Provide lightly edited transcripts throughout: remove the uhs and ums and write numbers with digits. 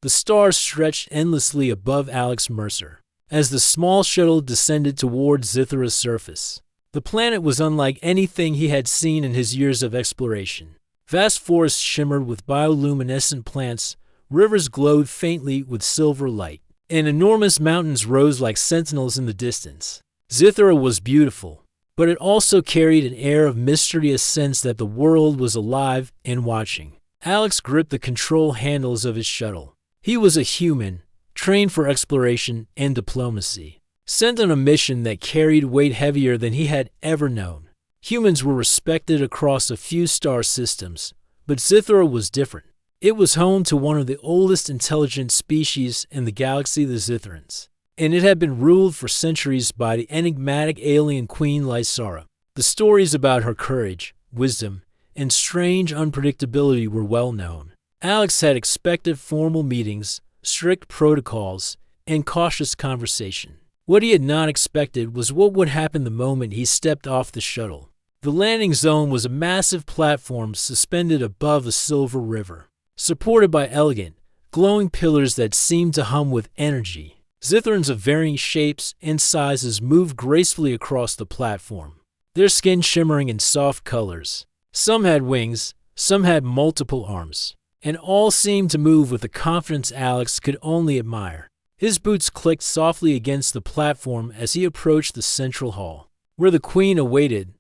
The stars stretched endlessly above Alex Mercer as the small shuttle descended toward Zithra's surface. The planet was unlike anything he had seen in his years of exploration. Vast forests shimmered with bioluminescent plants, rivers glowed faintly with silver light, and enormous mountains rose like sentinels in the distance. Zithra was beautiful, but it also carried an air of mysterious sense that the world was alive and watching. Alex gripped the control handles of his shuttle. He was a human, trained for exploration and diplomacy, sent on a mission that carried weight heavier than he had ever known. Humans were respected across a few star systems, but Zithra was different. It was home to one of the oldest intelligent species in the galaxy, the Zithrans, and it had been ruled for centuries by the enigmatic alien Queen Lysara. The stories about her courage, wisdom, and strange unpredictability were well known. Alex had expected formal meetings, strict protocols, and cautious conversation. What he had not expected was what would happen the moment he stepped off the shuttle. The landing zone was a massive platform suspended above a silver river, supported by elegant, glowing pillars that seemed to hum with energy. Zithrans of varying shapes and sizes moved gracefully across the platform, their skin shimmering in soft colors. Some had wings, some had multiple arms, and all seemed to move with a confidence Alex could only admire. His boots clicked softly against the platform as he approached the central hall, where the Queen awaited.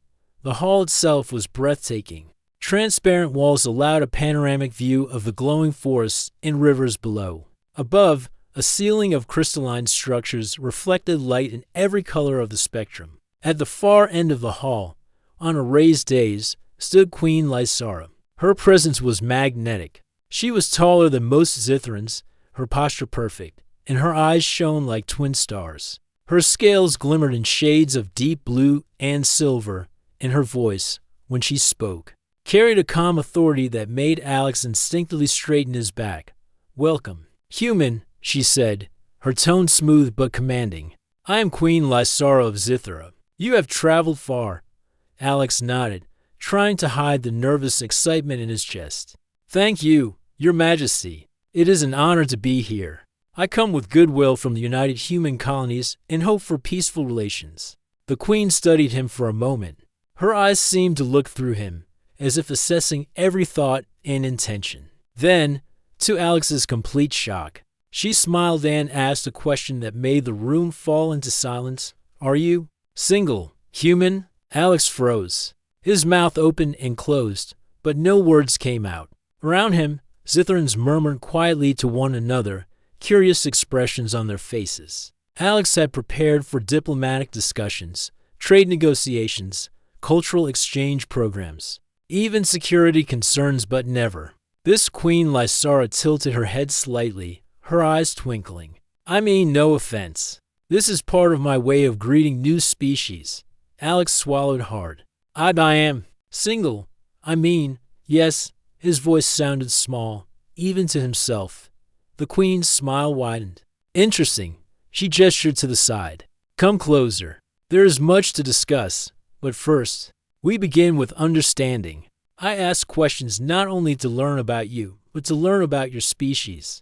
The hall itself was breathtaking. Transparent walls allowed a panoramic view of the glowing forests and rivers below. Above, a ceiling of crystalline structures reflected light in every color of the spectrum. At the far end of the hall, on a raised dais, stood Queen Lysara. Her presence was magnetic. She was taller than most Zithrans, her posture perfect, and her eyes shone like twin stars. Her scales glimmered in shades of deep blue and silver, and her voice, when she spoke, carried a calm authority that made Alex instinctively straighten his back. "Welcome, human," she said, her tone smooth but commanding. "I am Queen Lysara of Zithra. You have traveled far." Alex nodded, trying to hide the nervous excitement in his chest. "Thank you, Your Majesty. It is an honor to be here. I come with goodwill from the United Human Colonies and hope for peaceful relations." The Queen studied him for a moment. Her eyes seemed to look through him, as if assessing every thought and intention. Then, to Alex's complete shock, she smiled and asked a question that made the room fall into silence. "Are you single, human?" Alex froze. His mouth opened and closed, but no words came out. Around him, Zithrans murmured quietly to one another, curious expressions on their faces. Alex had prepared for diplomatic discussions, trade negotiations, cultural exchange programs, even security concerns, but never. This Queen Lysara tilted her head slightly, her eyes twinkling. "I mean no offense. This is part of my way of greeting new species." Alex swallowed hard. I am single. I mean, yes." His voice sounded small, even to himself. The Queen's smile widened. "Interesting." She gestured to the side. "Come closer. There is much to discuss, but first, we begin with understanding. I ask questions not only to learn about you, but to learn about your species."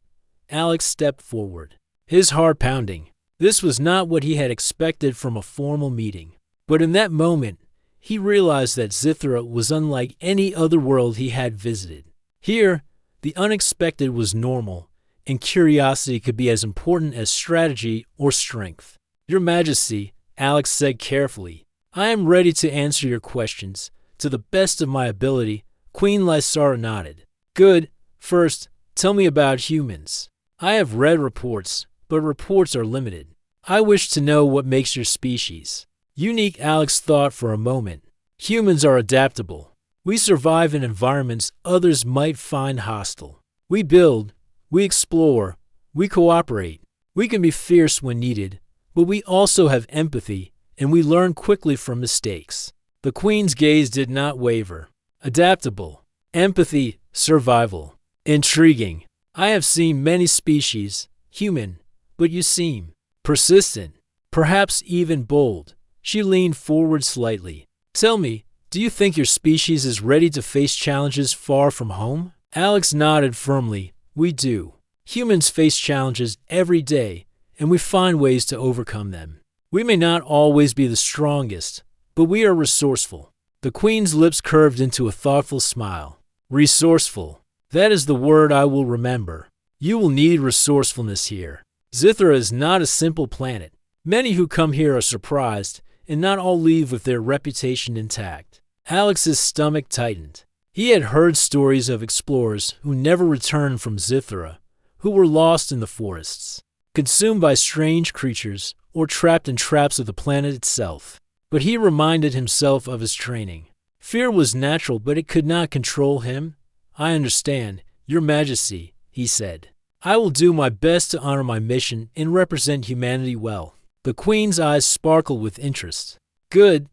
Alex stepped forward, his heart pounding. This was not what he had expected from a formal meeting. But in that moment, he realized that Zithra was unlike any other world he had visited. Here, the unexpected was normal, and curiosity could be as important as strategy or strength. "Your Majesty," Alex said carefully, "I am ready to answer your questions to the best of my ability." Queen Lysara nodded. "Good. First, tell me about humans. I have read reports, but reports are limited. I wish to know what makes your species unique." Alex thought for a moment. "Humans are adaptable. We survive in environments others might find hostile. We build, we explore, we cooperate. We can be fierce when needed, but we also have empathy, and we learn quickly from mistakes." The Queen's gaze did not waver. "Adaptable, empathy, survival. Intriguing. I have seen many species, human, but you seem persistent, perhaps even bold." She leaned forward slightly. "Tell me, do you think your species is ready to face challenges far from home?" Alex nodded firmly. "We do. Humans face challenges every day, and we find ways to overcome them. We may not always be the strongest, but we are resourceful. The Queen's lips curved into a thoughtful smile. Resourceful. That is the word I will remember. You will need resourcefulness here. Zithra is not a simple planet. Many who come here are surprised, and not all leave with their reputation intact. Alex's stomach tightened. He had heard stories of explorers who never returned from Zithra, who were lost in the forests, consumed by strange creatures, or trapped in traps of the planet itself. But he reminded himself of his training. Fear was natural, but it could not control him. I understand, Your Majesty, he said. I will do my best to honor my mission and represent humanity well. The Queen's eyes sparkled with interest. Good.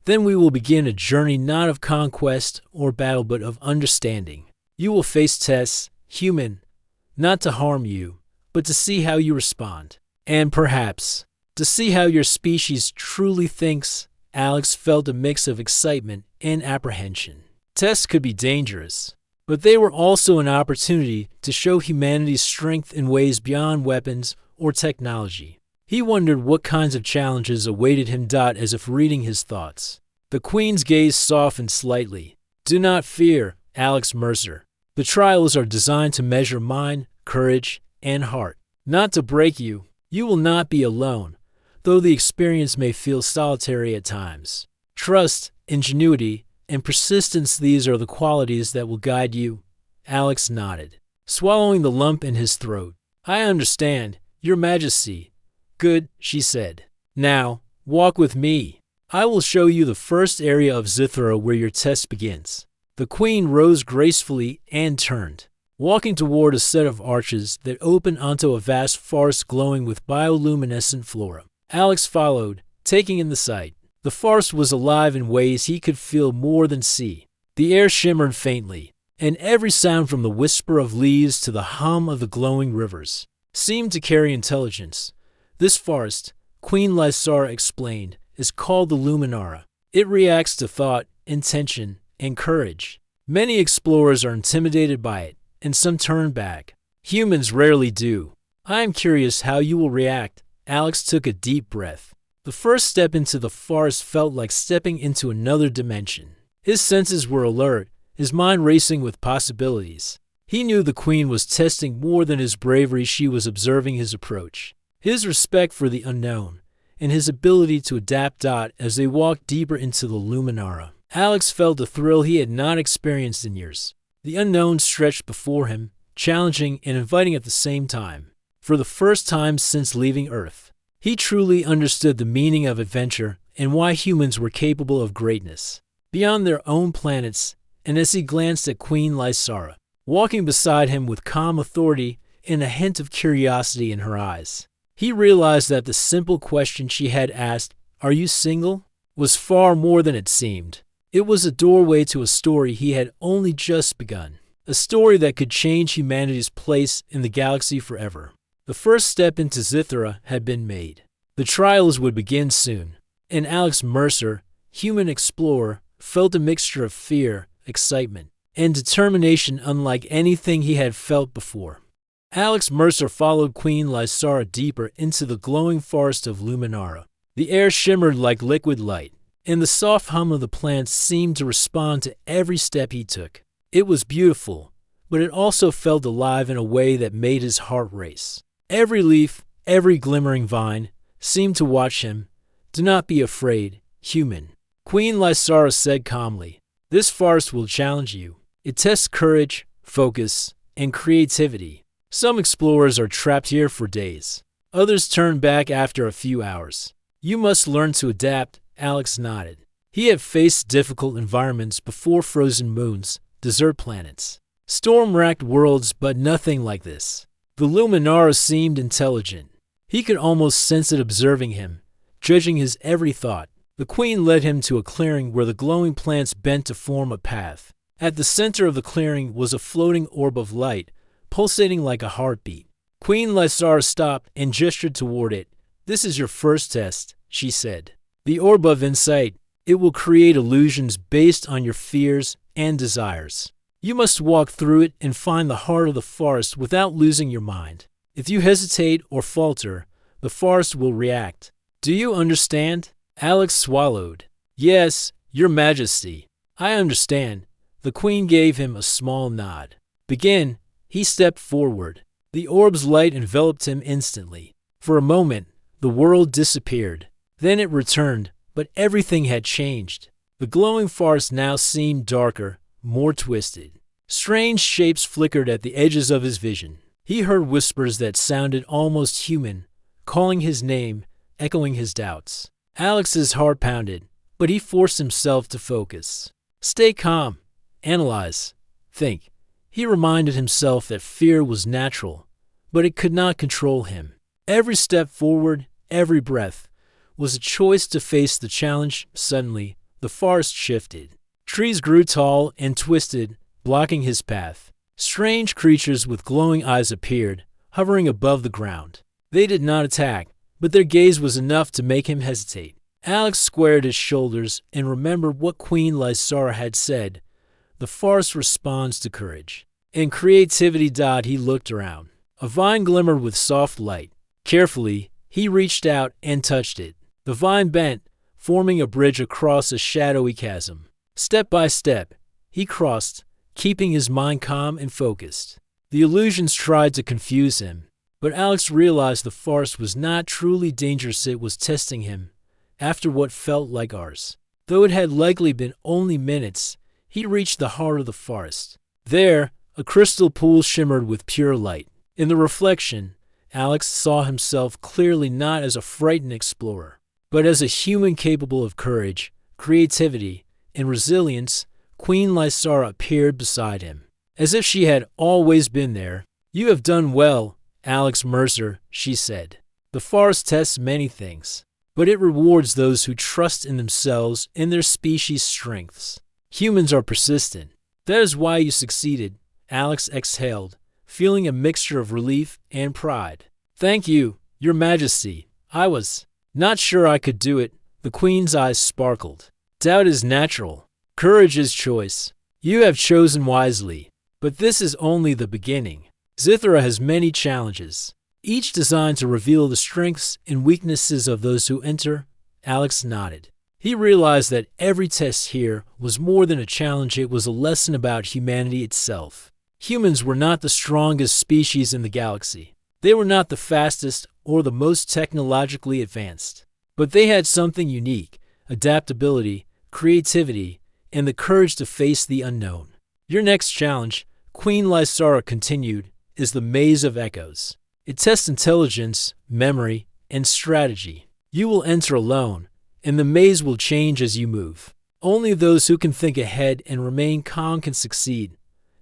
Then we will begin a journey not of conquest or battle but of understanding. You will face tests, human, not to harm you, but to see how you respond. And perhaps, to see how your species truly thinks. Alex felt a mix of excitement and apprehension. Tests could be dangerous, but they were also an opportunity to show humanity's strength in ways beyond weapons or technology. He wondered what kinds of challenges awaited him. As if reading his thoughts. The Queen's gaze softened slightly. Do not fear, Alex Mercer. The trials are designed to measure mind, courage, and heart. Not to break you, you will not be alone, though the experience may feel solitary at times. Trust, ingenuity, and persistence, these are the qualities that will guide you. Alex nodded, swallowing the lump in his throat. I understand, Your Majesty. Good, she said. Now, walk with me. I will show you the first area of Zithra where your test begins. The Queen rose gracefully and turned, walking toward a set of arches that opened onto a vast forest glowing with bioluminescent flora. Alex followed, taking in the sight. The forest was alive in ways he could feel more than see. The air shimmered faintly, and every sound from the whisper of leaves to the hum of the glowing rivers seemed to carry intelligence. This forest, Queen Lysara explained, is called the Luminara. It reacts to thought, intention, and courage. Many explorers are intimidated by it, and some turn back. Humans rarely do. I am curious how you will react. Alex took a deep breath. The first step into the forest felt like stepping into another dimension. His senses were alert, his mind racing with possibilities. He knew the Queen was testing more than his bravery. She was observing his approach, his respect for the unknown, and his ability to adapt. As they walked deeper into the Luminara, Alex felt a thrill he had not experienced in years. The unknown stretched before him, challenging and inviting at the same time. For the first time since leaving Earth, he truly understood the meaning of adventure and why humans were capable of greatness beyond their own planets. And as he glanced at Queen Lysara, walking beside him with calm authority and a hint of curiosity in her eyes, he realized that the simple question she had asked, "Are you single?" was far more than it seemed. It was a doorway to a story he had only just begun, a story that could change humanity's place in the galaxy forever. The first step into Zithra had been made. The trials would begin soon, and Alex Mercer, human explorer, felt a mixture of fear, excitement, and determination unlike anything he had felt before. Alex Mercer followed Queen Lysara deeper into the glowing forest of Luminara. The air shimmered like liquid light, and the soft hum of the plants seemed to respond to every step he took. It was beautiful, but it also felt alive in a way that made his heart race. Every leaf, every glimmering vine, seemed to watch him. Do not be afraid, human. Queen Lysara said calmly. This forest will challenge you. It tests courage, focus, and creativity. Some explorers are trapped here for days. Others turn back after a few hours. You must learn to adapt. Alex nodded. He had faced difficult environments before: frozen moons, desert planets, storm-racked worlds, but nothing like this. The Luminara seemed intelligent. He could almost sense it observing him, judging his every thought. The Queen led him to a clearing where the glowing plants bent to form a path. At the center of the clearing was a floating orb of light, pulsating like a heartbeat. Queen Lysara stopped and gestured toward it. This is your first test, she said. The orb of insight. It will create illusions based on your fears and desires. You must walk through it and find the heart of the forest without losing your mind. If you hesitate or falter, the forest will react. Do you understand? Alex swallowed. Yes, Your Majesty. I understand. The Queen gave him a small nod. Begin. He stepped forward. The orb's light enveloped him instantly. For a moment, the world disappeared. Then it returned, but everything had changed. The glowing forest now seemed darker, more twisted. Strange shapes flickered at the edges of his vision. He heard whispers that sounded almost human, calling his name, echoing his doubts. Alex's heart pounded, but he forced himself to focus. Stay calm. Analyze. Think. He reminded himself that fear was natural, but it could not control him. Every step forward, every breath, was a choice to face the challenge. Suddenly, the forest shifted. Trees grew tall and twisted, blocking his path. Strange creatures with glowing eyes appeared, hovering above the ground. They did not attack, but their gaze was enough to make him hesitate. Alex squared his shoulders and remembered what Queen Lysara had said. The forest responds to courage. In creativity. He looked around. A vine glimmered with soft light. Carefully, he reached out and touched it. The vine bent, forming a bridge across a shadowy chasm. Step by step, he crossed, keeping his mind calm and focused. The illusions tried to confuse him, but Alex realized the forest was not truly dangerous. It was testing him. After what felt like hours, though it had likely been only minutes, he reached the heart of the forest. There, a crystal pool shimmered with pure light. In the reflection, Alex saw himself clearly, not as a frightened explorer, but as a human capable of courage, creativity, and resilience. Queen Lysara appeared beside him, as if she had always been there. You have done well, Alex Mercer, she said. The forest tests many things, but it rewards those who trust in themselves and their species' strengths. Humans are persistent. That is why you succeeded. Alex exhaled, feeling a mixture of relief and pride. Thank you, Your Majesty. I was not sure I could do it. The Queen's eyes sparkled. Doubt is natural. Courage is choice. You have chosen wisely. But this is only the beginning. Zithra has many challenges, each designed to reveal the strengths and weaknesses of those who enter. Alex nodded. He realized that every test here was more than a challenge. It was a lesson about humanity itself. Humans were not the strongest species in the galaxy. They were not the fastest or the most technologically advanced. But they had something unique: adaptability, creativity, and the courage to face the unknown. Your next challenge, Queen Lysara continued, is the Maze of Echoes. It tests intelligence, memory, and strategy. You will enter alone, and the maze will change as you move. Only those who can think ahead and remain calm can succeed.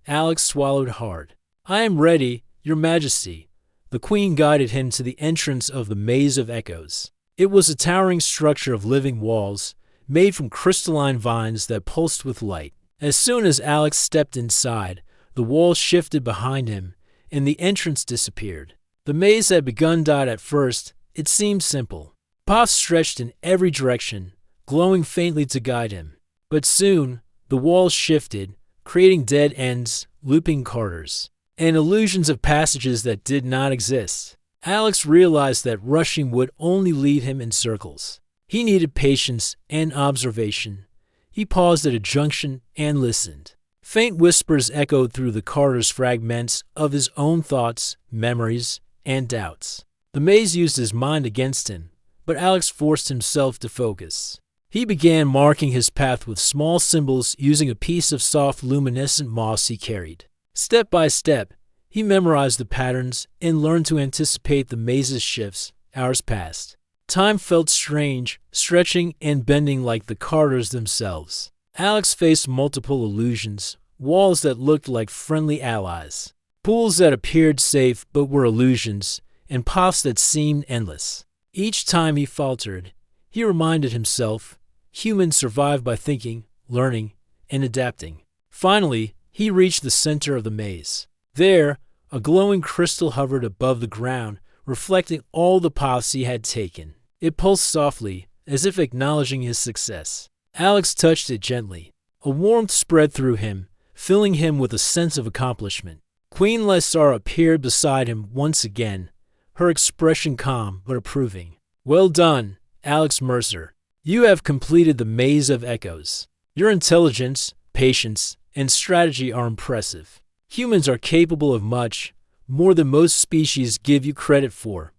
Alex swallowed hard. I am ready, Your Majesty. The Queen guided him to the entrance of the Maze of Echoes. It was a towering structure of living walls, made from crystalline vines that pulsed with light. As soon as Alex stepped inside, the walls shifted behind him, and the entrance disappeared. The maze had begun. At first, it seemed simple. Paths stretched in every direction, glowing faintly to guide him. But soon, the walls shifted, creating dead ends, looping corridors, and illusions of passages that did not exist. Alex realized that rushing would only lead him in circles. He needed patience and observation. He paused at a junction and listened. Faint whispers echoed through the corridors, fragments of his own thoughts, memories, and doubts. The maze used his mind against him, but Alex forced himself to focus. He began marking his path with small symbols using a piece of soft, luminescent moss he carried. Step by step, he memorized the patterns and learned to anticipate the maze's shifts. Hours passed. Time felt strange, stretching and bending like the corridors themselves. Alex faced multiple illusions, walls that looked like friendly allies, pools that appeared safe but were illusions, and paths that seemed endless. Each time he faltered, he reminded himself, humans survive by thinking, learning, and adapting. Finally, he reached the center of the maze. There, a glowing crystal hovered above the ground, reflecting all the paths he had taken. It pulsed softly, as if acknowledging his success. Alex touched it gently. A warmth spread through him, filling him with a sense of accomplishment. Queen Lysara appeared beside him once again, her expression calm but approving. "Well done, Alex Mercer. You have completed the maze of echoes. Your intelligence, patience, and strategy are impressive. Humans are capable of much, more than most species give you credit for."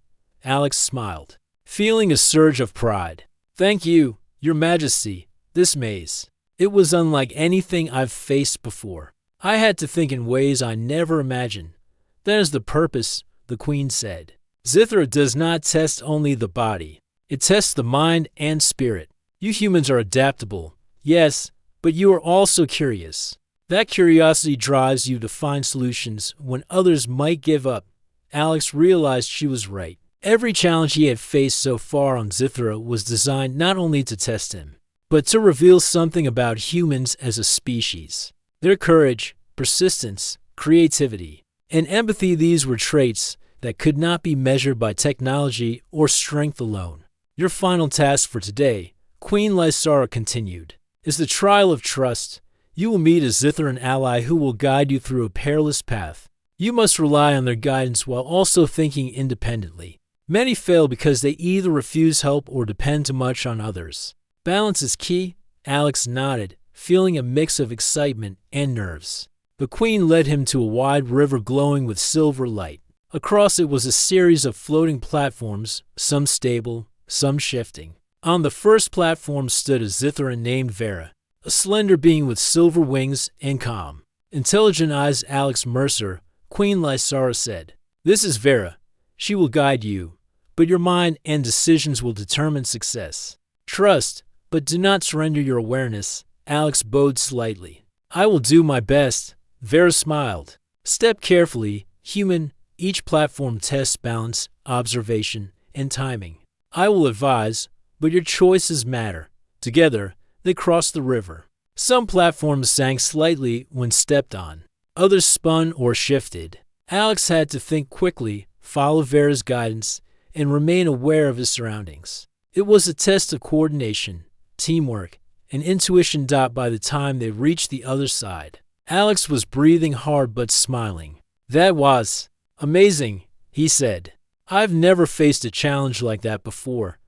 Alex smiled, feeling a surge of pride. "Thank you, Your Majesty. This maze. It was unlike anything I've faced before. I had to think in ways I never imagined." "That is the purpose," the Queen said. "Zithra does not test only the body. It tests the mind and spirit. You humans are adaptable, yes, but you are also curious. That curiosity drives you to find solutions when others might give up." Alex realized she was right. Every challenge he had faced so far on Zithra was designed not only to test him, but to reveal something about humans as a species. Their courage, persistence, creativity, and empathy, these were traits that could not be measured by technology or strength alone. "Your final task for today," Queen Lysara continued, "is the trial of trust. You will meet a Zithran ally who will guide you through a perilous path. You must rely on their guidance while also thinking independently. Many fail because they either refuse help or depend too much on others. Balance is key." Alex nodded, feeling a mix of excitement and nerves. The Queen led him to a wide river glowing with silver light. Across it was a series of floating platforms, some stable, some shifting. On the first platform stood a Zithran named Vera, a slender being with silver wings and calm, intelligent eyes. "Alex Mercer," Queen Lysara said, "this is Vera. She will guide you, but your mind and decisions will determine success. Trust, but do not surrender your awareness." Alex bowed slightly. "I will do my best." Vera smiled. "Step carefully, human. Each platform tests balance, observation, and timing. I will advise, but your choices matter." Together, they crossed the river. Some platforms sank slightly when stepped on. Others spun or shifted. Alex had to think quickly, follow Vera's guidance, and remain aware of his surroundings. It was a test of coordination, teamwork, and intuition. By the time they reached the other side, Alex was breathing hard but smiling. "That was amazing," he said. "I've never faced a challenge like that before."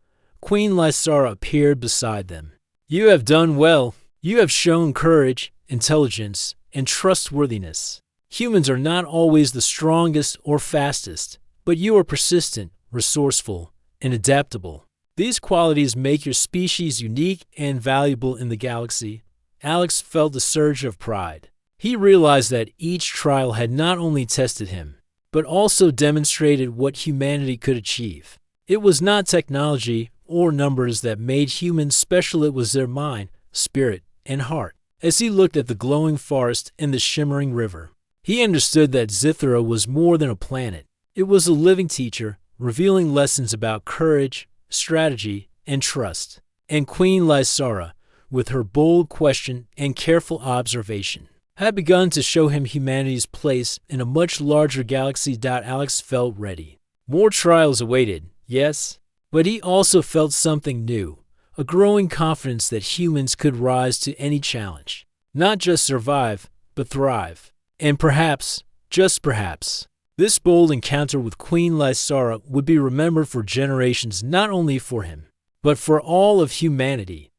Queen Lysara appeared beside them. "You have done well. You have shown courage, intelligence, and trustworthiness. Humans are not always the strongest or fastest, but you are persistent, resourceful, and adaptable. These qualities make your species unique and valuable in the galaxy." Alex felt a surge of pride. He realized that each trial had not only tested him, but also demonstrated what humanity could achieve. It was not technology or numbers that made humans special, it was their mind, spirit, and heart. As he looked at the glowing forest and the shimmering river, he understood that Zithra was more than a planet. It was a living teacher, revealing lessons about courage, strategy, and trust. And Queen Lysara, with her bold question and careful observation, had begun to show him humanity's place in a much larger galaxy. Alex felt ready. More trials awaited, yes, but he also felt something new, a growing confidence that humans could rise to any challenge. Not just survive, but thrive. And perhaps, just perhaps, this bold encounter with Queen Lysara would be remembered for generations, not only for him, but for all of humanity.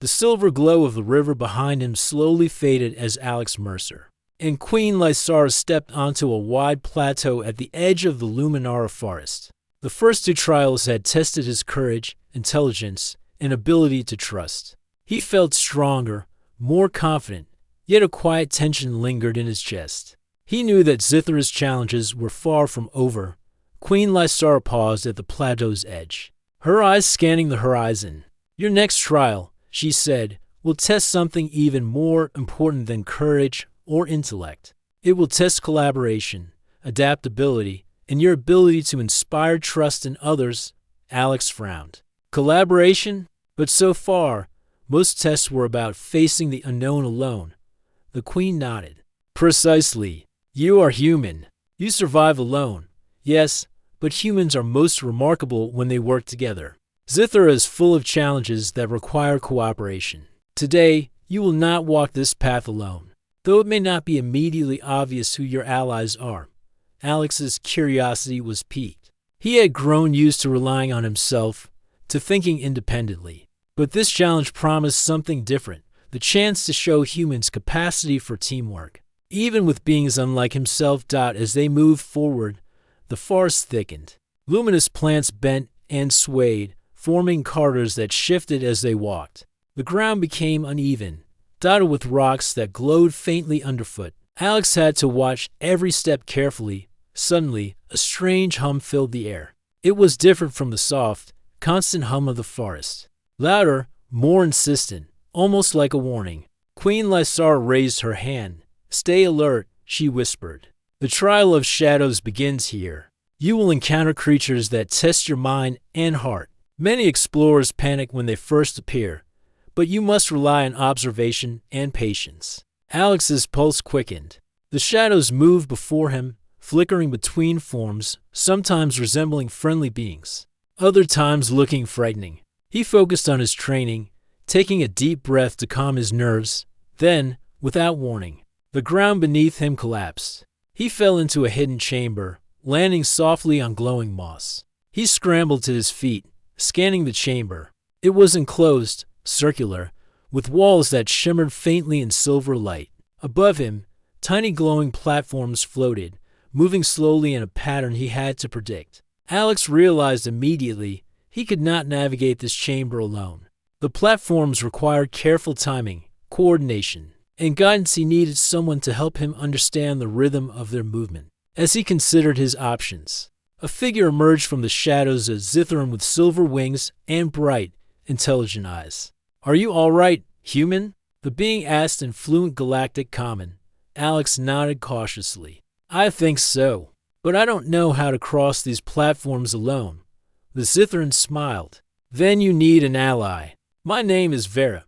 The silver glow of the river behind him slowly faded as Alex Mercer and Queen Lysara stepped onto a wide plateau at the edge of the Luminara forest. The first two trials had tested his courage, intelligence, and ability to trust. He felt stronger, more confident, yet a quiet tension lingered in his chest. He knew that Zithra's challenges were far from over. Queen Lysara paused at the plateau's edge, her eyes scanning the horizon. "Your next trial," she said, "will test something even more important than courage or intellect. It will test collaboration, adaptability, and your ability to inspire trust in others." Alex frowned. Collaboration? But so far, most tests were about facing the unknown alone. The Queen nodded. "Precisely. You are human. You survive alone. Yes, but humans are most remarkable when they work together. Zithra is full of challenges that require cooperation. Today, you will not walk this path alone." Though it may not be immediately obvious who your allies are, Alex's curiosity was piqued. He had grown used to relying on himself, to thinking independently. But this challenge promised something different, the chance to show humans' capacity for teamwork. Even with beings unlike himself. As they moved forward, the forest thickened. Luminous plants bent and swayed, forming corridors that shifted as they walked. The ground became uneven, dotted with rocks that glowed faintly underfoot. Alex had to watch every step carefully. Suddenly, a strange hum filled the air. It was different from the soft, constant hum of the forest. Louder, more insistent, almost like a warning. Queen Lysara raised her hand. "Stay alert," she whispered. "The trial of shadows begins here. You will encounter creatures that test your mind and heart. Many explorers panic when they first appear, but you must rely on observation and patience." Alex's pulse quickened. The shadows moved before him, flickering between forms, sometimes resembling friendly beings, other times looking frightening. He focused on his training, taking a deep breath to calm his nerves. Then, without warning, the ground beneath him collapsed. He fell into a hidden chamber, landing softly on glowing moss. He scrambled to his feet, scanning the chamber. It was enclosed, circular, with walls that shimmered faintly in silver light. Above him, tiny glowing platforms floated, moving slowly in a pattern he had to predict. Alex realized immediately he could not navigate this chamber alone. The platforms required careful timing, coordination, and guidance. He needed someone to help him understand the rhythm of their movement. As he considered his options, a figure emerged from the shadows of Zithrum with silver wings and bright, intelligent eyes. "Are you all right, human?" the being asked in fluent Galactic Common. Alex nodded cautiously. "I think so, but I don't know how to cross these platforms alone." The Zithran smiled. "Then you need an ally. My name is Vera.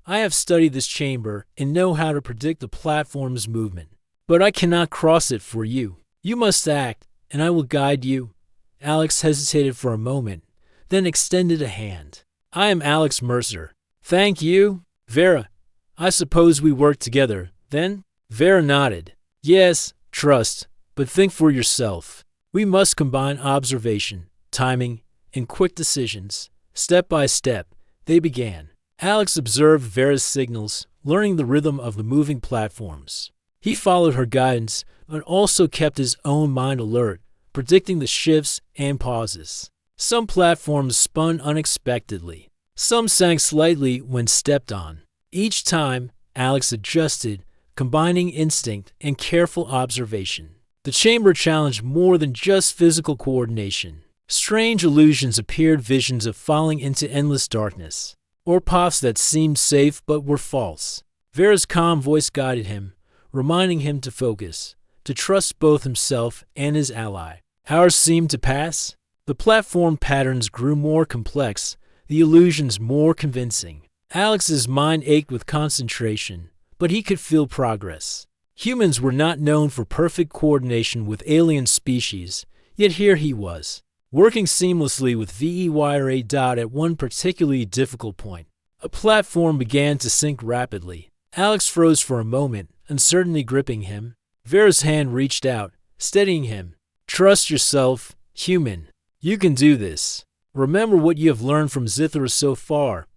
I have studied this chamber and know how to predict the platform's movement, but I cannot cross it for you. You must act, and I will guide you." Alex hesitated for a moment, then extended a hand. "I am Alex Mercer." "Thank you, Vera. I suppose we work together, then?" Vera nodded. "Yes, trust, but think for yourself. We must combine observation, timing, and quick decisions. Step by step, they began. Alex observed Vera's signals, learning the rhythm of the moving platforms. He followed her guidance, but also kept his own mind alert, predicting the shifts and pauses. Some platforms spun unexpectedly. Some sank slightly when stepped on. Each time, Alex adjusted, combining instinct and careful observation. The chamber challenged more than just physical coordination. Strange illusions appeared, visions of falling into endless darkness, or paths that seemed safe but were false. Vera's calm voice guided him, reminding him to focus, to trust both himself and his ally. Hours seemed to pass. The platform patterns grew more complex, the illusions more convincing. Alex's mind ached with concentration, but he could feel progress. Humans were not known for perfect coordination with alien species, yet here he was, working seamlessly with VEYRA. At one particularly difficult point, a platform began to sink rapidly. Alex froze for a moment, uncertainty gripping him. Vera's hand reached out, steadying him. "Trust yourself, human. You can do this. Remember what you have learned from Zithra so far."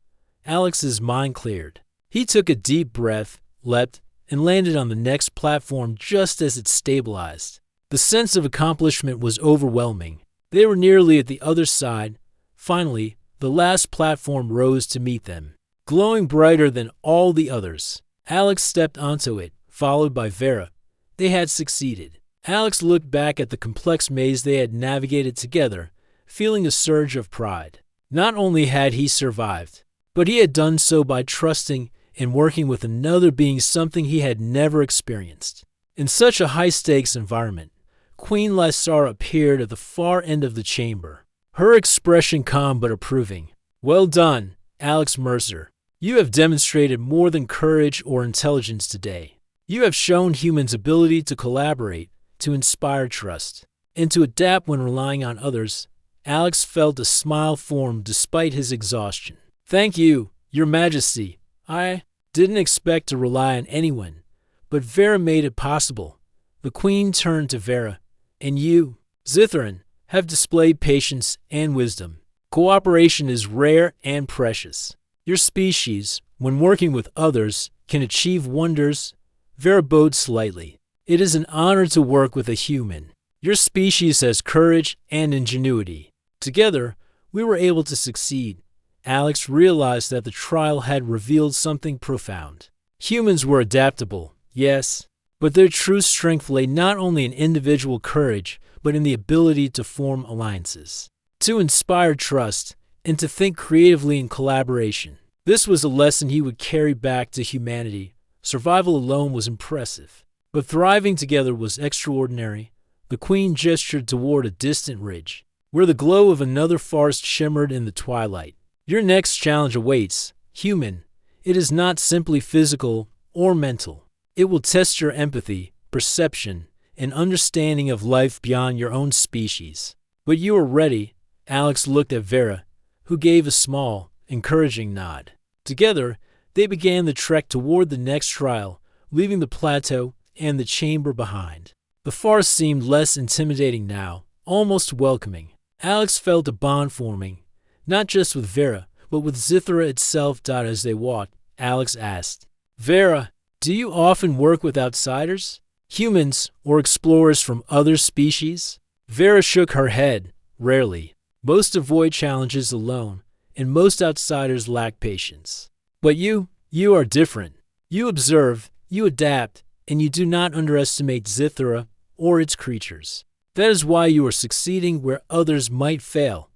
Alex's mind cleared. He took a deep breath, leapt, and landed on the next platform just as it stabilized. The sense of accomplishment was overwhelming. They were nearly at the other side. Finally, the last platform rose to meet them, glowing brighter than all the others. Alex stepped onto it, followed by Vera. They had succeeded. Alex looked back at the complex maze they had navigated together, feeling a surge of pride. Not only had he survived, but he had done so by trusting and working with another being, something he had never experienced. In such a high-stakes environment, Queen Lysara appeared at the far end of the chamber, her expression calm but approving. "Well done, Alex Mercer. You have demonstrated more than courage or intelligence today. You have shown humans' ability to collaborate, to inspire trust, and to adapt when relying on others." Alex felt a smile form despite his exhaustion. "Thank you, Your Majesty. I didn't expect to rely on anyone, but Vera made it possible. The Queen turned to Vera. And you, Zithran, have displayed patience and wisdom. Cooperation is rare and precious. Your species, when working with others, can achieve wonders. Vera bowed slightly. It is an honor to work with a human. Your species has courage and ingenuity. Together, we were able to succeed. Alex realized that the trial had revealed something profound. Humans were adaptable, yes, but their true strength lay not only in individual courage, but in the ability to form alliances, to inspire trust, and to think creatively in collaboration. This was a lesson he would carry back to humanity. Survival alone was impressive, but thriving together was extraordinary. The Queen gestured toward a distant ridge, where the glow of another forest shimmered in the twilight. Your next challenge awaits, human. It is not simply physical or mental. It will test your empathy, perception, and understanding of life beyond your own species. But you are ready. Alex looked at Vera, who gave a small, encouraging nod. Together, they began the trek toward the next trial, leaving the plateau and the chamber behind. The forest seemed less intimidating now, almost welcoming. Alex felt a bond forming, not just with Vera, but with Zithra itself. As they walked, Alex asked, Vera, do you often work with outsiders? Humans or explorers from other species? Vera shook her head. Rarely. Most avoid challenges alone, and most outsiders lack patience. But you are different. You observe, you adapt, and you do not underestimate Zithra or its creatures. That is why you are succeeding where others might fail.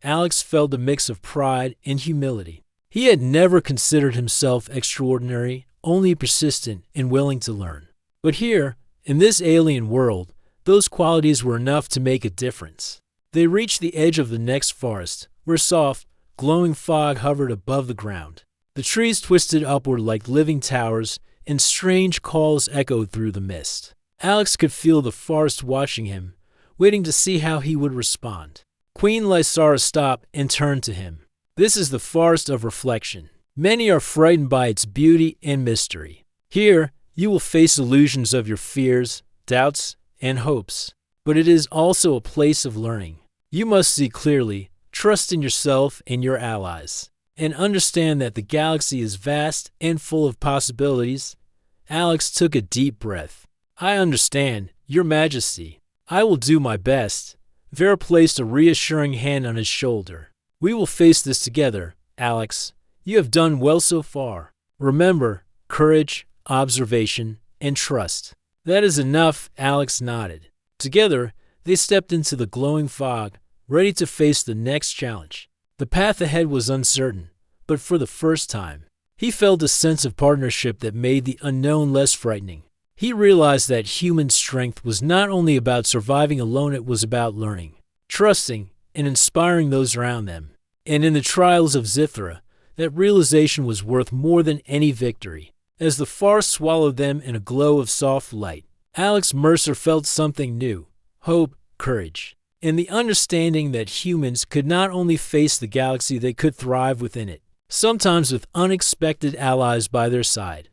Alex felt a mix of pride and humility. He had never considered himself extraordinary, only persistent and willing to learn. But here, in this alien world, those qualities were enough to make a difference. They reached the edge of the next forest, where soft, glowing fog hovered above the ground. The trees twisted upward like living towers, and strange calls echoed through the mist. Alex could feel the forest watching him, waiting to see how he would respond. Queen Lysara stopped and turned to him. This is the forest of reflection. Many are frightened by its beauty and mystery. Here, you will face illusions of your fears, doubts, and hopes. But it is also a place of learning. You must see clearly, trust in yourself and your allies, and understand that the galaxy is vast and full of possibilities. Alex took a deep breath. I understand, Your Majesty. I will do my best. Vera placed a reassuring hand on his shoulder. We will face this together, Alex. You have done well so far. Remember, courage, observation, and trust. That is enough, Alex nodded. Together, they stepped into the glowing fog, ready to face the next challenge. The path ahead was uncertain, but for the first time, he felt a sense of partnership that made the unknown less frightening. He realized that human strength was not only about surviving alone, it was about learning, trusting, and inspiring those around them. And in the trials of Zithra, that realization was worth more than any victory. As the forest swallowed them in a glow of soft light, Alex Mercer felt something new: hope, courage, and the understanding that humans could not only face the galaxy, they could thrive within it, sometimes with unexpected allies by their side.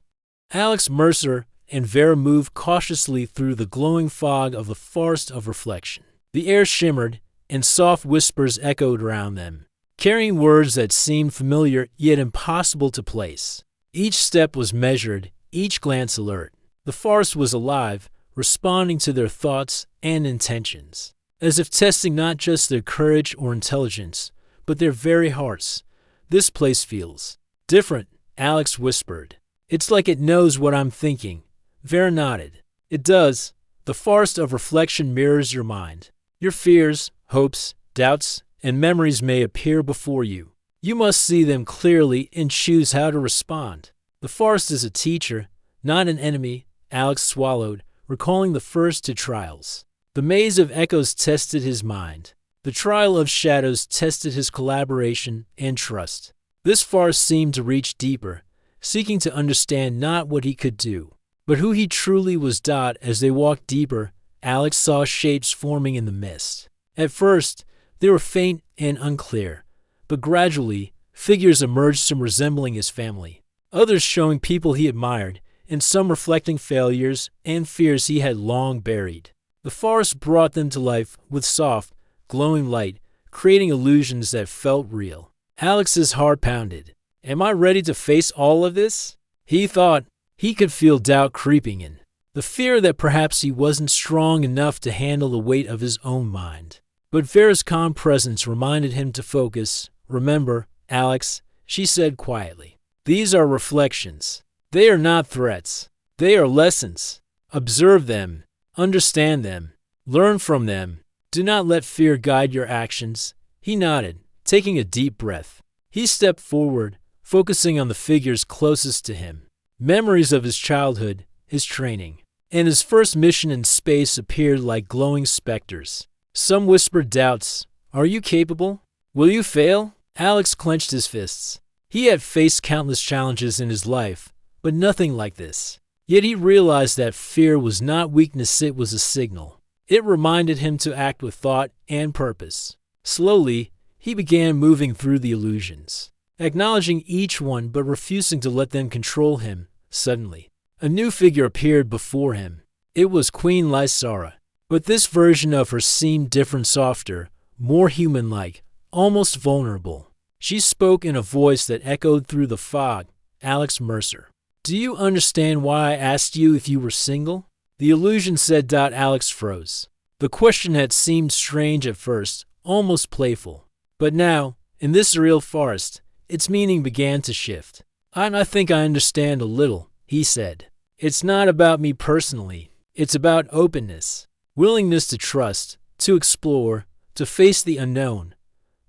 Alex Mercer and Vera moved cautiously through the glowing fog of the forest of reflection. The air shimmered, and soft whispers echoed around them, carrying words that seemed familiar yet impossible to place. Each step was measured, each glance alert. The forest was alive, responding to their thoughts and intentions, as if testing not just their courage or intelligence, but their very hearts. This place feels different, Alex whispered. It's like it knows what I'm thinking. Vera nodded. It does. The forest of reflection mirrors your mind. Your fears, hopes, doubts, and memories may appear before you. You must see them clearly and choose how to respond. The forest is a teacher, not an enemy, Alex swallowed, recalling the first two trials. The maze of echoes tested his mind. The trial of shadows tested his collaboration and trust. This forest seemed to reach deeper, seeking to understand not what he could do, but who he truly was. As they walked deeper, Alex saw shapes forming in the mist. At first, they were faint and unclear, but gradually, figures emerged, some resembling his family, others showing people he admired, and some reflecting failures and fears he had long buried. The forest brought them to life with soft, glowing light, creating illusions that felt real. Alex's heart pounded. Am I ready to face all of this? He thought. He could feel doubt creeping in. The fear that perhaps he wasn't strong enough to handle the weight of his own mind. But Vera's calm presence reminded him to focus. Remember, Alex, she said quietly. These are reflections. They are not threats. They are lessons. Observe them. Understand them. Learn from them. Do not let fear guide your actions. He nodded, taking a deep breath. He stepped forward, focusing on the figures closest to him. Memories of his childhood, his training, and his first mission in space appeared like glowing specters. Some whispered doubts. Are you capable? Will you fail? Alex clenched his fists. He had faced countless challenges in his life, but nothing like this. Yet he realized that fear was not weakness, it was a signal. It reminded him to act with thought and purpose. Slowly, he began moving through the illusions, acknowledging each one but refusing to let them control him. Suddenly, a new figure appeared before him. It was Queen Lysara, but this version of her seemed different, softer, more human-like, almost vulnerable. She spoke in a voice that echoed through the fog. Alex Mercer. Do you understand why I asked you if you were single? The illusion said. Alex froze. The question had seemed strange at first, almost playful. But now, in this surreal forest, its meaning began to shift. I think I understand a little, he said. It's not about me personally. It's about openness, willingness to trust, to explore, to face the unknown.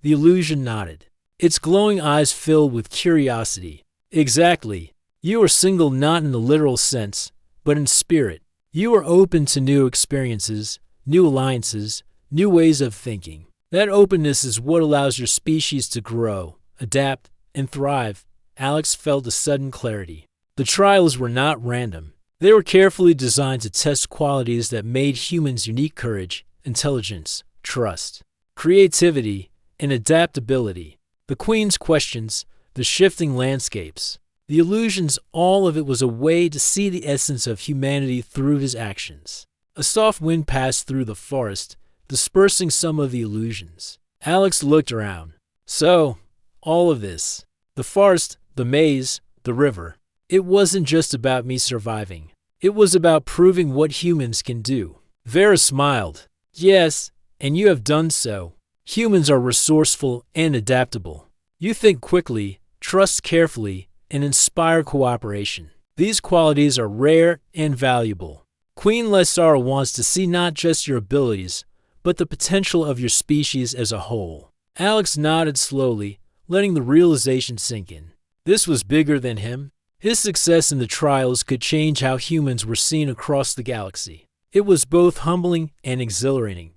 The illusion nodded, its glowing eyes filled with curiosity. Exactly. You are single not in the literal sense, but in spirit. You are open to new experiences, new alliances, new ways of thinking. That openness is what allows your species to grow, adapt, and thrive. Alex felt a sudden clarity. The trials were not random. They were carefully designed to test qualities that made humans unique: courage, intelligence, trust, creativity, and adaptability. The Queen's questions, the shifting landscapes, the illusions, all of it was a way to see the essence of humanity through his actions. A soft wind passed through the forest, dispersing some of the illusions. Alex looked around. So, all of this, the forest, the maze, the river, it wasn't just about me surviving. It was about proving what humans can do. Vera smiled. Yes, and you have done so. Humans are resourceful and adaptable. You think quickly, trust carefully, and inspire cooperation. These qualities are rare and valuable. Queen Lysara wants to see not just your abilities, but the potential of your species as a whole. Alex nodded slowly, letting the realization sink in. This was bigger than him. His success in the trials could change how humans were seen across the galaxy. It was both humbling and exhilarating.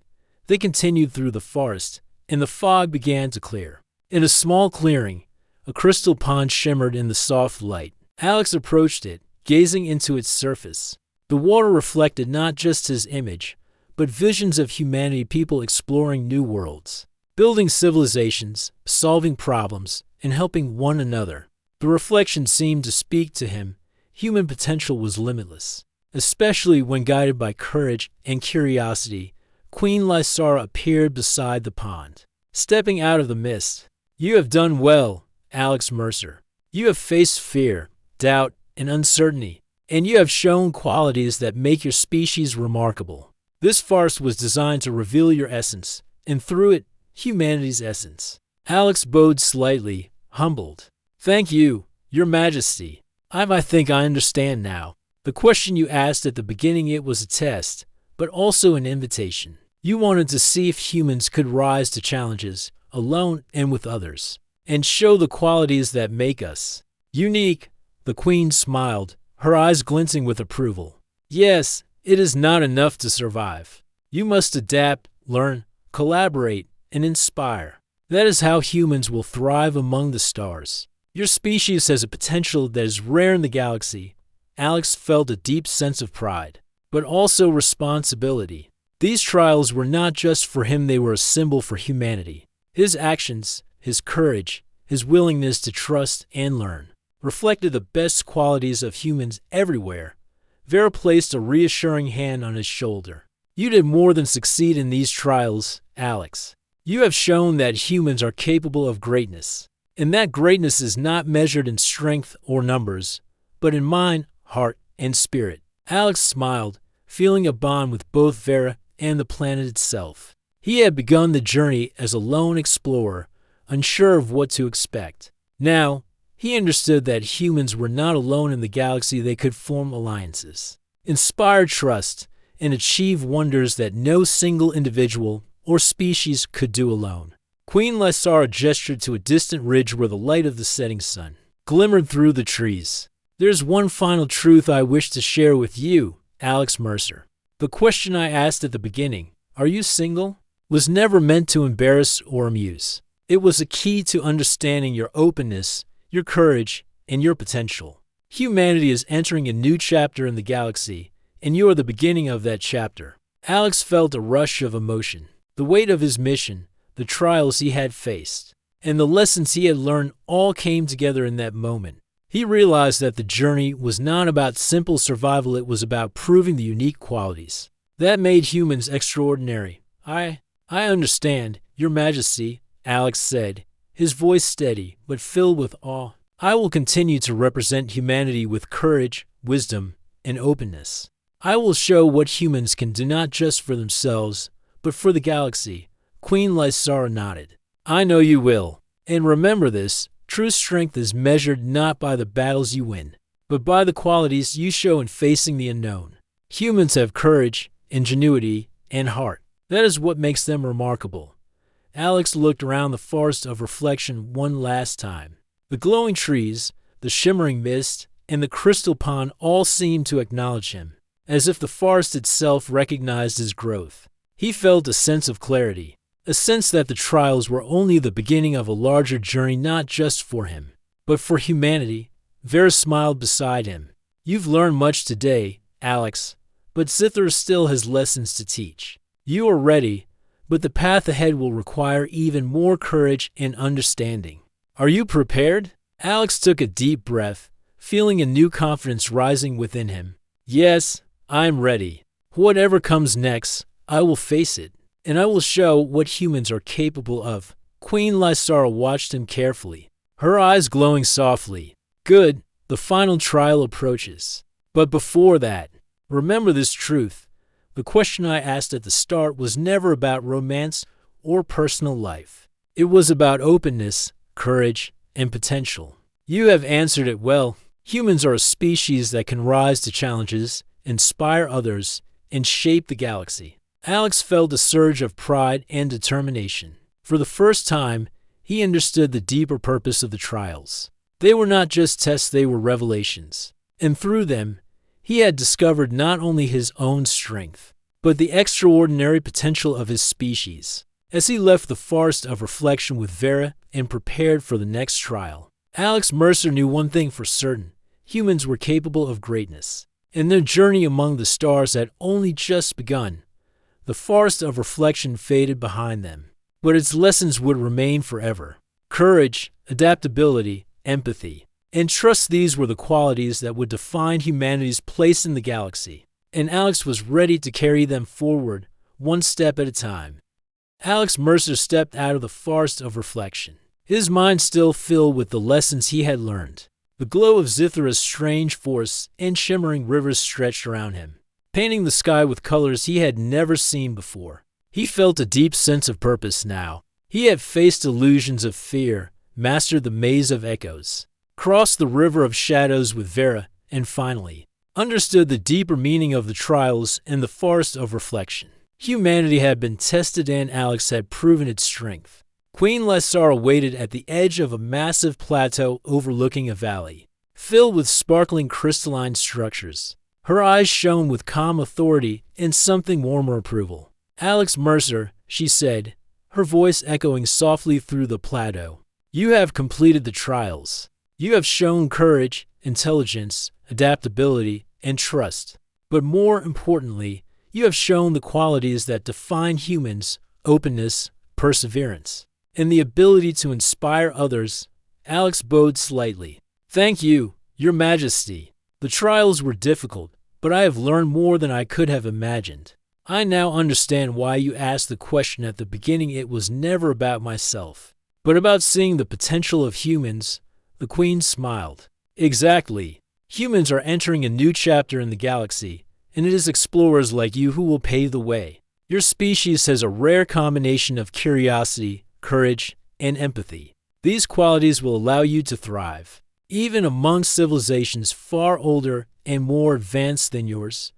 They continued through the forest, and the fog began to clear. In a small clearing, a crystal pond shimmered in the soft light. Alex approached it, gazing into its surface. The water reflected not just his image, but visions of humanity, people exploring new worlds, building civilizations, solving problems, and helping one another. The reflection seemed to speak to him. Human potential was limitless, especially when guided by courage and curiosity. Queen Lysara appeared beside the pond, stepping out of the mist. You have done well, Alex Mercer. You have faced fear, doubt, and uncertainty, and you have shown qualities that make your species remarkable. This farce was designed to reveal your essence, and through it, humanity's essence. Alex bowed slightly, humbled. Thank you, Your Majesty. I think I understand now. The question you asked at the beginning, it was a test, but also an invitation. You wanted to see if humans could rise to challenges, alone and with others, and show the qualities that make us unique. The Queen smiled, her eyes glinting with approval. Yes, it is not enough to survive. You must adapt, learn, collaborate, and inspire. That is how humans will thrive among the stars. Your species has a potential that is rare in the galaxy. Alex felt a deep sense of pride, but also responsibility. These trials were not just for him, they were a symbol for humanity. His actions, his courage, his willingness to trust and learn. reflected the best qualities of humans everywhere. Vera placed a reassuring hand on his shoulder. You did more than succeed in these trials, Alex. You have shown that humans are capable of greatness, and that greatness is not measured in strength or numbers, but in mind, heart, and spirit. Alex smiled, feeling a bond with both Vera and the planet itself. He had begun the journey as a lone explorer, unsure of what to expect. Now, he understood that humans were not alone in the galaxy. They could form alliances, inspire trust, and achieve wonders that no single individual or species could do alone. Queen Lysara gestured to a distant ridge where the light of the setting sun glimmered through the trees. There's one final truth I wish to share with you, Alex Mercer. The question I asked at the beginning, are you single, was never meant to embarrass or amuse. It was a key to understanding your openness, your courage, and your potential. Humanity is entering a new chapter in the galaxy, and you are the beginning of that chapter. Alex felt a rush of emotion. The weight of his mission, the trials he had faced, and the lessons he had learned all came together in that moment. He realized that the journey was not about simple survival. It was about proving the unique qualities that made humans extraordinary. I understand, Your Majesty, Alex said, his voice steady but filled with awe. I will continue to represent humanity with courage, wisdom, and openness. I will show what humans can do not just for themselves, but for the galaxy. Queen Lysara nodded. I know you will. And remember this, true strength is measured not by the battles you win, but by the qualities you show in facing the unknown. Humans have courage, ingenuity, and heart. That is what makes them remarkable. Alex looked around the forest of reflection one last time. The glowing trees, the shimmering mist, and the crystal pond all seemed to acknowledge him, as if the forest itself recognized his growth. He felt a sense of clarity, a sense that the trials were only the beginning of a larger journey not just for him, but for humanity. Vera smiled beside him. You've learned much today, Alex, but Zithra still has lessons to teach. You are ready, but the path ahead will require even more courage and understanding. Are you prepared? Alex took a deep breath, feeling a new confidence rising within him. Yes, I'm ready. Whatever comes next, I will face it, and I will show what humans are capable of. Queen Lysara watched him carefully, her eyes glowing softly. Good, the final trial approaches. But before that, remember this truth. The question I asked at the start was never about romance or personal life. It was about openness, courage, and potential. You have answered it well. Humans are a species that can rise to challenges, inspire others, and shape the galaxy. Alex felt a surge of pride and determination. For the first time, he understood the deeper purpose of the trials. They were not just tests, they were revelations. And through them, he had discovered not only his own strength, but the extraordinary potential of his species. As he left the forest of reflection with Vera and prepared for the next trial, Alex Mercer knew one thing for certain. Humans were capable of greatness, and their journey among the stars had only just begun. The forest of reflection faded behind them, but its lessons would remain forever. Courage, adaptability, empathy, and trust, these were the qualities that would define humanity's place in the galaxy, and Alex was ready to carry them forward, one step at a time. Alex Mercer stepped out of the forest of reflection, his mind still filled with the lessons he had learned. The glow of Zithra's strange forests and shimmering rivers stretched around him, painting the sky with colors he had never seen before. He felt a deep sense of purpose now. He had faced illusions of fear, mastered the maze of echoes, crossed the river of shadows with Vera, and finally understood the deeper meaning of the trials and the forest of reflection. Humanity had been tested and Alex had proven its strength. Queen Lysara waited at the edge of a massive plateau overlooking a valley, filled with sparkling crystalline structures. Her eyes shone with calm authority and something warmer approval. Alex Mercer, she said, her voice echoing softly through the plateau. You have completed the trials. You have shown courage, intelligence, adaptability, and trust. But more importantly, you have shown the qualities that define humans: openness, perseverance, and the ability to inspire others. Alex bowed slightly, Thank you, Your Majesty. The trials were difficult, but I have learned more than I could have imagined. I now understand why you asked the question at the beginning. It was never about myself, but about seeing the potential of humans. The Queen smiled. Exactly. Humans are entering a new chapter in the galaxy, and it is explorers like you who will pave the way. Your species has a rare combination of curiosity, courage, and empathy. These qualities will allow you to thrive, even among civilizations far older and more advanced than yours.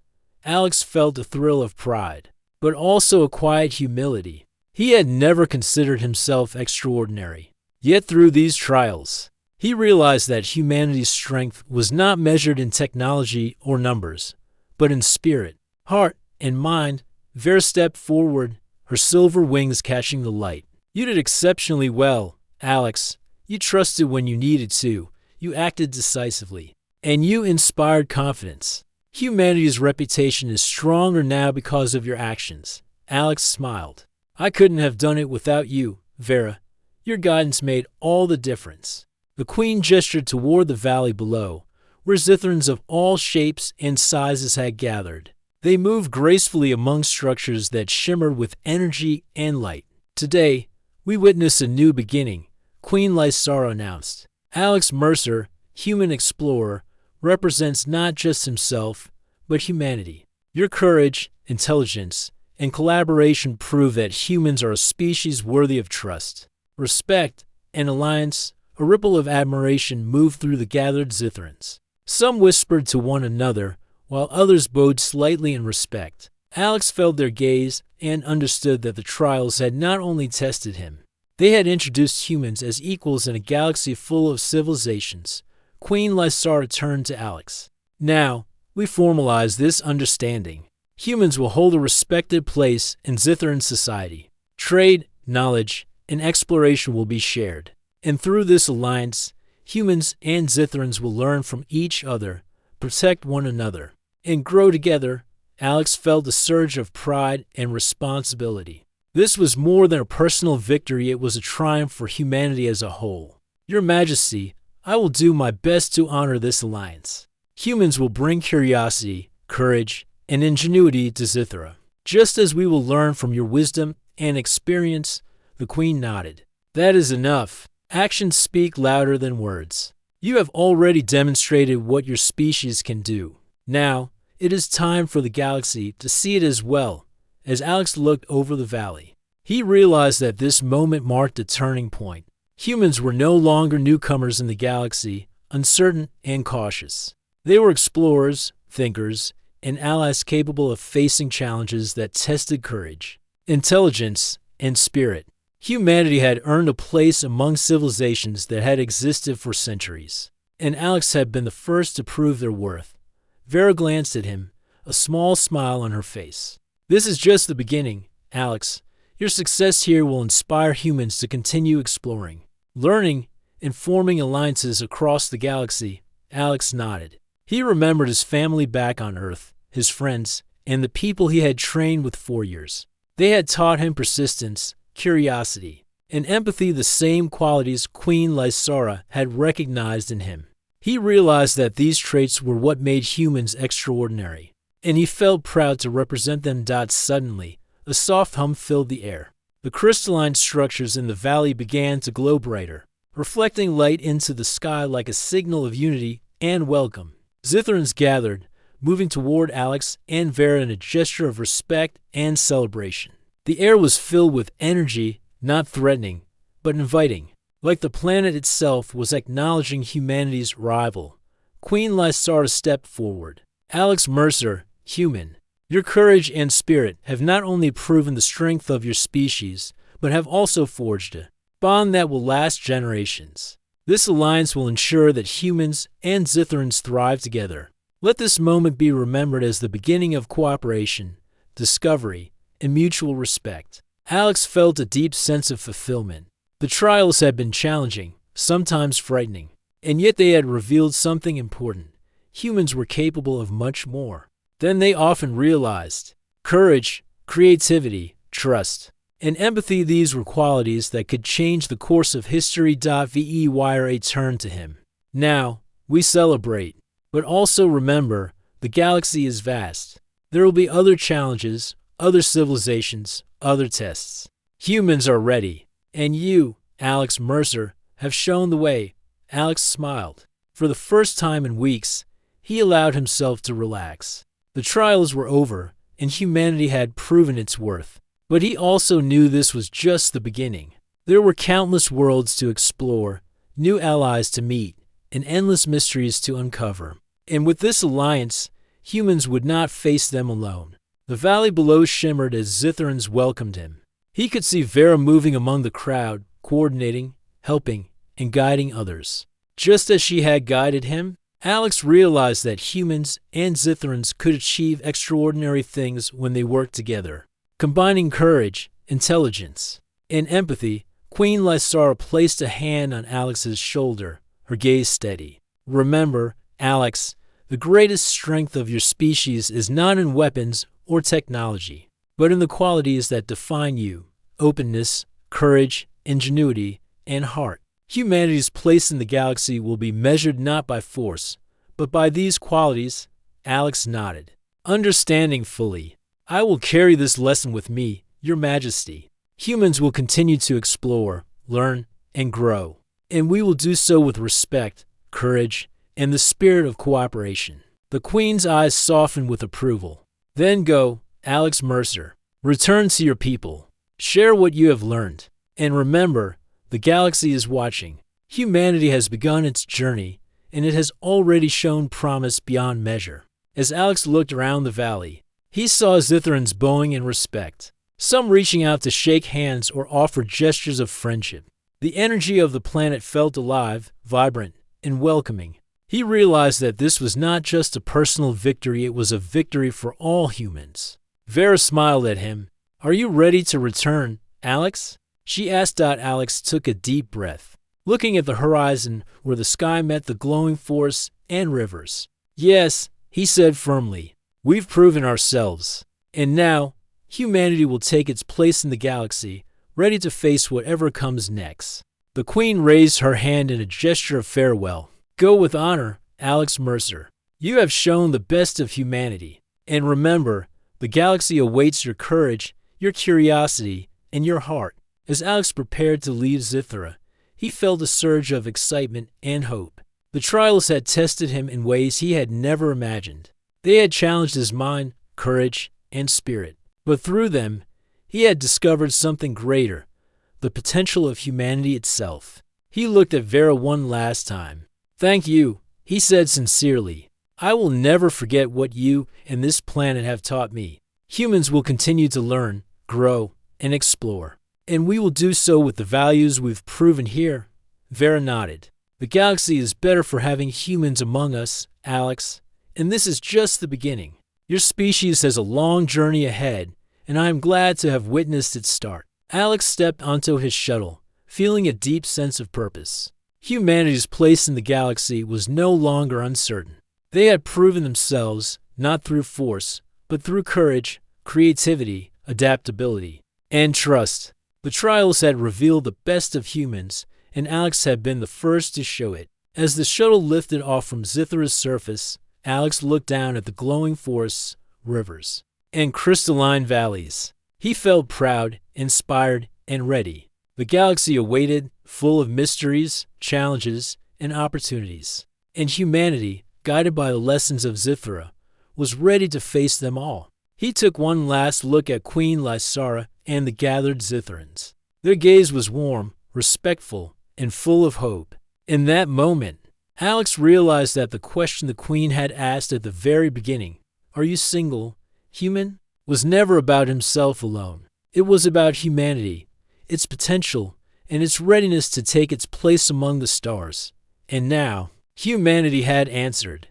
Alex felt a thrill of pride, but also a quiet humility. He had never considered himself extraordinary. Yet through these trials, he realized that humanity's strength was not measured in technology or numbers, but in spirit, heart, and mind. Vera stepped forward, her silver wings catching the light. You did exceptionally well, Alex. You trusted when you needed to. You acted decisively. And you inspired confidence. Humanity's reputation is stronger now because of your actions. Alex smiled. I couldn't have done it without you, Vera. Your guidance made all the difference. The Queen gestured toward the valley below, where Zithrans of all shapes and sizes had gathered. They moved gracefully among structures that shimmered with energy and light. Today, we witness a new beginning, Queen Lysara announced. Alex Mercer, human explorer, represents not just himself, but humanity. Your courage, intelligence, and collaboration prove that humans are a species worthy of trust, respect, and alliance. A ripple of admiration moved through the gathered Zithrans. Some whispered to one another, while others bowed slightly in respect. Alex felt their gaze and understood that the trials had not only tested him, they had introduced humans as equals in a galaxy full of civilizations. Queen Lysara turned to Alex. Now, we formalize this understanding. Humans will hold a respected place in Zithran society. Trade, knowledge, and exploration will be shared. And through this alliance, humans and Zithrans will learn from each other, protect one another, and grow together. Alex felt a surge of pride and responsibility. This was more than a personal victory, it was a triumph for humanity as a whole. Your Majesty, I will do my best to honor this alliance. Humans will bring curiosity, courage, and ingenuity to Zithra, just as we will learn from your wisdom and experience. The Queen nodded. That is enough. Actions speak louder than words. You have already demonstrated what your species can do. Now, it is time for the galaxy to see it as well. As Alex looked over the valley, he realized that this moment marked a turning point. Humans were no longer newcomers in the galaxy, uncertain and cautious. They were explorers, thinkers, and allies capable of facing challenges that tested courage, intelligence, and spirit. Humanity had earned a place among civilizations that had existed for centuries, and Alex had been the first to prove their worth. Vera glanced at him, a small smile on her face. This is just the beginning, Alex. Your success here will inspire humans to continue exploring, learning, and forming alliances across the galaxy. Alex nodded. He remembered his family back on Earth, his friends, and the people he had trained with for years. They had taught him persistence, curiosity, and empathy, the same qualities Queen Lysara had recognized in him. He realized that these traits were what made humans extraordinary, and he felt proud to represent them. Suddenly, a soft hum filled the air. The crystalline structures in the valley began to glow brighter, reflecting light into the sky like a signal of unity and welcome. Zithrans gathered, moving toward Alex and Vera in a gesture of respect and celebration. The air was filled with energy, not threatening, but inviting, like the planet itself was acknowledging humanity's arrival. Queen Lysara stepped forward. Alex Mercer, human, your courage and spirit have not only proven the strength of your species, but have also forged a bond that will last generations. This alliance will ensure that humans and Zithrans thrive together. Let this moment be remembered as the beginning of cooperation, discovery, and mutual respect. Alex felt a deep sense of fulfillment. The trials had been challenging, sometimes frightening, and yet they had revealed something important. Humans were capable of much more than they often realized. Courage, creativity, trust, and empathy, these were qualities that could change the course of history. Vera turned to him. Now, we celebrate. But also remember, the galaxy is vast. There will be other challenges, other civilizations, other tests. Humans are ready. And you, Alex Mercer, have shown the way. Alex smiled. For the first time in weeks, he allowed himself to relax. The trials were over, and humanity had proven its worth. But he also knew this was just the beginning. There were countless worlds to explore, new allies to meet, and endless mysteries to uncover. And with this alliance, humans would not face them alone. The valley below shimmered as Zithrans welcomed him. He could see Vera moving among the crowd, coordinating, helping, and guiding others. Just as she had guided him, Alex realized that humans and Zithrans could achieve extraordinary things when they worked together. Combining courage, intelligence, and empathy, Queen Lysara placed a hand on Alex's shoulder, her gaze steady. Remember, Alex, the greatest strength of your species is not in weapons or technology, but in the qualities that define you: openness, courage, ingenuity, and heart. Humanity's place in the galaxy will be measured not by force, but by these qualities. Alex nodded, understanding fully. I will carry this lesson with me, Your Majesty. Humans will continue to explore, learn, and grow, and we will do so with respect, courage, and the spirit of cooperation. The Queen's eyes softened with approval. Then go, Alex Mercer. Return to your people. Share what you have learned. And remember, the galaxy is watching. Humanity has begun its journey, and it has already shown promise beyond measure. As Alex looked around the valley, he saw Zithrans bowing in respect, some reaching out to shake hands or offer gestures of friendship. The energy of the planet felt alive, vibrant, and welcoming. He realized that this was not just a personal victory, it was a victory for all humans. Vera smiled at him. Are you ready to return, Alex? She asked. Alex took a deep breath, looking at the horizon where the sky met the glowing forests and rivers. Yes, he said firmly. We've proven ourselves. And now, humanity will take its place in the galaxy, ready to face whatever comes next. The Queen raised her hand in a gesture of farewell. Go with honor, Alex Mercer. You have shown the best of humanity. And remember, the galaxy awaits your courage, your curiosity, and your heart. As Alex prepared to leave Zithra, he felt a surge of excitement and hope. The trials had tested him in ways he had never imagined. They had challenged his mind, courage, and spirit. But through them, he had discovered something greater, the potential of humanity itself. He looked at Vera one last time. Thank you, he said sincerely. I will never forget what you and this planet have taught me. Humans will continue to learn, grow, and explore. And we will do so with the values we've proven here. Vera nodded. The galaxy is better for having humans among us, Alex. And this is just the beginning. Your species has a long journey ahead, and I am glad to have witnessed its start. Alex stepped onto his shuttle, feeling a deep sense of purpose. Humanity's place in the galaxy was no longer uncertain. They had proven themselves, not through force, but through courage, creativity, adaptability, and trust. The trials had revealed the best of humans, and Alex had been the first to show it. As the shuttle lifted off from Zithra's surface, Alex looked down at the glowing forests, rivers, and crystalline valleys. He felt proud, inspired, and ready. The galaxy awaited, full of mysteries, challenges, and opportunities. And humanity, guided by the lessons of Zithra, was ready to face them all. He took one last look at Queen Lysara and the gathered Zithrans. Their gaze was warm, respectful, and full of hope. In that moment, Alex realized that the question the Queen had asked at the very beginning, "Are you single, human?" was never about himself alone. It was about humanity, its potential, and its readiness to take its place among the stars. And now, humanity had answered.